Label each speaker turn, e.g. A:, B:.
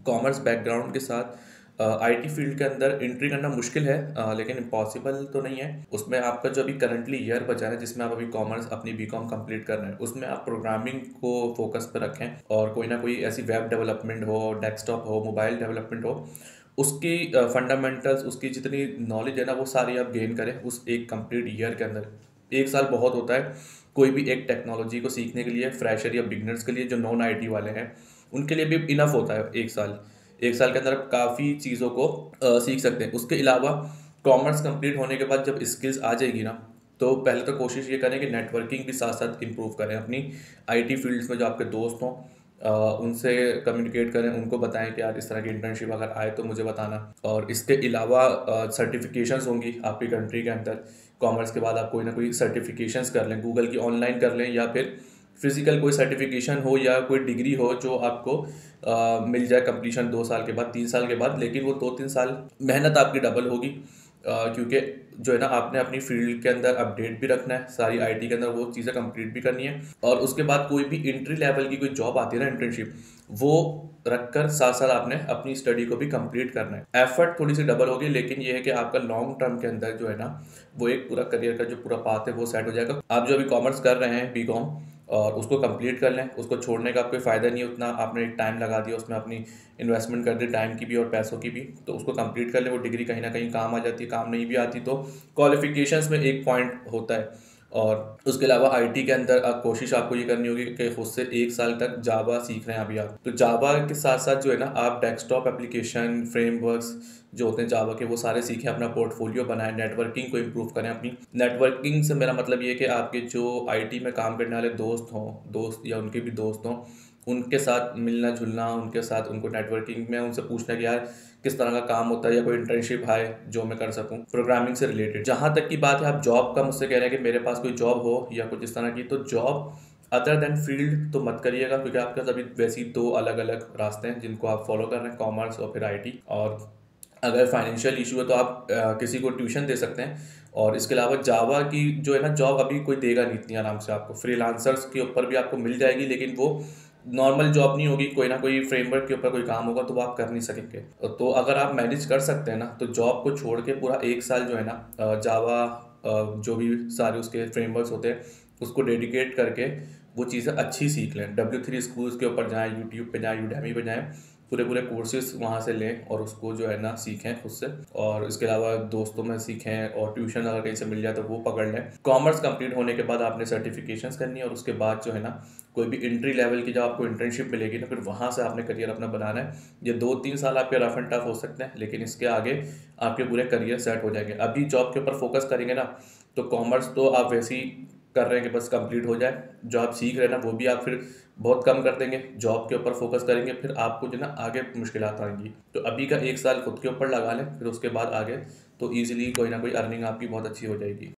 A: Commerce background के साथ IT field के अंदर एंट्री करना मुश्किल है, लेकिन इम्पॉसिबल तो नहीं है। उसमें आपका जो अभी करंटली ईयर बचा है जिसमें आप अभी कॉमर्स अपनी बीकॉम कंप्लीट कर रहे हैं, उसमें आप प्रोग्रामिंग को फोकस पर रखें और कोई ना कोई ऐसी वेब डेवलपमेंट हो, डेस्कटॉप हो, मोबाइल डेवलपमेंट हो, उसकी फंडामेंटल्स, उसकी जितनी नॉलेज है ना वो सारी आप गेन करें उस एक कंप्लीट ईयर के अंदर। एक साल बहुत होता है कोई भी एक टेक्नोलॉजी को सीखने के लिए, फ्रेशर या बिगनर्स के लिए जो नॉन आईटी वाले हैं उनके लिए भी इनफ होता है एक साल। एक साल के अंदर आप काफ़ी चीज़ों को सीख सकते हैं। उसके अलावा कॉमर्स कंप्लीट होने के बाद जब स्किल्स आ जाएगी ना, तो पहले तो कोशिश ये करें कि नेटवर्किंग भी साथ साथ इम्प्रूव करें अपनी। आईटी फील्ड्स में जो आपके दोस्त हों उनसे कम्युनिकेट करें, उनको बताएं कि यार इस तरह की इंटर्नशिप अगर आए तो मुझे बताना। और इसके अलावा सर्टिफिकेशंस होंगी आपकी कंट्री के अंदर। कॉमर्स के बाद आप कोई ना कोई सर्टिफिकेशंस कर लें, गूगल की ऑनलाइन कर लें या फिर फिजिकल कोई सर्टिफिकेशन हो या कोई डिग्री हो जो आपको मिल जाए कंप्लीशन 2 साल के बाद, 3 साल के बाद। लेकिन वो 2-3 साल मेहनत आपकी डबल होगी, क्योंकि जो है ना आपने अपनी फील्ड के अंदर अपडेट भी रखना है, सारी आईटी के अंदर वो चीज़ें कंप्लीट भी करनी है। और उसके बाद कोई भी एंट्री लेवल की कोई जॉब आती है ना, इंटर्नशिप, वो रखकर साथ साथ आपने अपनी स्टडी को भी कंप्लीट करना है। एफर्ट थोड़ी सी डबल होगी, लेकिन ये है कि आपका लॉन्ग टर्म के अंदर जो है ना वो एक पूरा करियर का जो पूरा पाथ है वो सेट हो जाएगा। आप जो अभी कॉमर्स कर रहे हैं बीकॉम, और उसको कंप्लीट कर लें, उसको छोड़ने का कोई फ़ायदा नहीं है उतना। आपने एक टाइम लगा दिया उसमें, अपनी इन्वेस्टमेंट कर दी टाइम की भी और पैसों की भी, तो उसको कंप्लीट कर लें। वो डिग्री कहीं ना कहीं काम आ जाती है, काम नहीं भी आती तो क्वालिफिकेशंस में एक पॉइंट होता है। और उसके अलावा आईटी के अंदर अब कोशिश आपको ये करनी होगी कि खुद से 1 साल तक जावा सीख रहे हैं अभी आप, तो जावा के साथ साथ जो है ना आप डेस्कटॉप एप्लीकेशन फ्रेमवर्क्स जो होते हैं जावा के वो सारे सीखें, अपना पोर्टफोलियो बनाएं, नेटवर्किंग को इम्प्रूव करें अपनी। नेटवर्किंग से मेरा मतलब ये है कि आपके जो आईटी में काम करने वाले दोस्त हों, दोस्त या उनके भी दोस्त हों, उनके साथ मिलना जुलना, उनके साथ उनको नेटवर्किंग में उनसे पूछना कि यार किस तरह का काम होता है या कोई इंटर्नशिप है जो मैं कर सकूं प्रोग्रामिंग से रिलेटेड। जहां तक की बात है आप जॉब का मुझसे कह रहे हैं कि मेरे पास कोई जॉब हो या कुछ इस तरह की, तो जॉब अदर देन फील्ड तो मत करिएगा, क्योंकि आपके पास अभी वैसे ही 2 अलग अलग रास्ते हैं जिनको आप फॉलो कर रहे हैं, कॉमर्स और फिर आईटी। और अगर फाइनेंशियल इशू है तो आप किसी को ट्यूशन दे सकते हैं। और इसके अलावा जावा की जो है ना जॉब अभी कोई देगा नहीं इतनी आराम से आपको, फ्रीलांसर्स के ऊपर भी आपको मिल जाएगी, लेकिन वो नॉर्मल जॉब नहीं होगी, कोई ना कोई फ्रेमवर्क के ऊपर कोई काम होगा तो वो आप कर नहीं सकेंगे। तो अगर आप मैनेज कर सकते हैं ना, तो जॉब को छोड़ के पूरा 1 साल जो है ना जावा जो भी सारे उसके फ्रेमवर्क्स होते हैं उसको डेडिकेट करके वो चीज़ें अच्छी सीख लें। W3 स्कूल्स के ऊपर जाएँ, यूट्यूब पे जाएँ, यूडेमी पे जाएँ, पूरे पूरे कोर्सेज वहाँ से लें और उसको जो है ना सीखें खुद से। और इसके अलावा दोस्तों में सीखें, और ट्यूशन अगर कहीं से मिल जाए तो वो पकड़ लें। कॉमर्स कंप्लीट होने के बाद आपने सर्टिफिकेशंस करनी है, और उसके बाद जो है ना कोई भी एंट्री लेवल की जब आपको इंटर्नशिप मिलेगी ना, फिर वहाँ से आपने करियर अपना बनाना है। ये 2-3 साल आपके रफ एंड टफ हो सकते हैं, लेकिन इसके आगे आपके पूरे करियर सेट हो जाएंगे। अभी जॉब के ऊपर फोकस करेंगे ना, तो कॉमर्स तो आप वैसे ही कर रहे हैं कि बस कंप्लीट हो जाए, जो आप सीख रहे हैं ना वो भी आप फिर बहुत कम कर देंगे, जॉब के ऊपर फोकस करेंगे, फिर आपको जो ना आगे मुश्किलात आएंगी। तो अभी का 1 साल खुद के ऊपर लगा लें, फिर उसके बाद आगे तो ईजिली कोई ना कोई अर्निंग आपकी बहुत अच्छी हो जाएगी।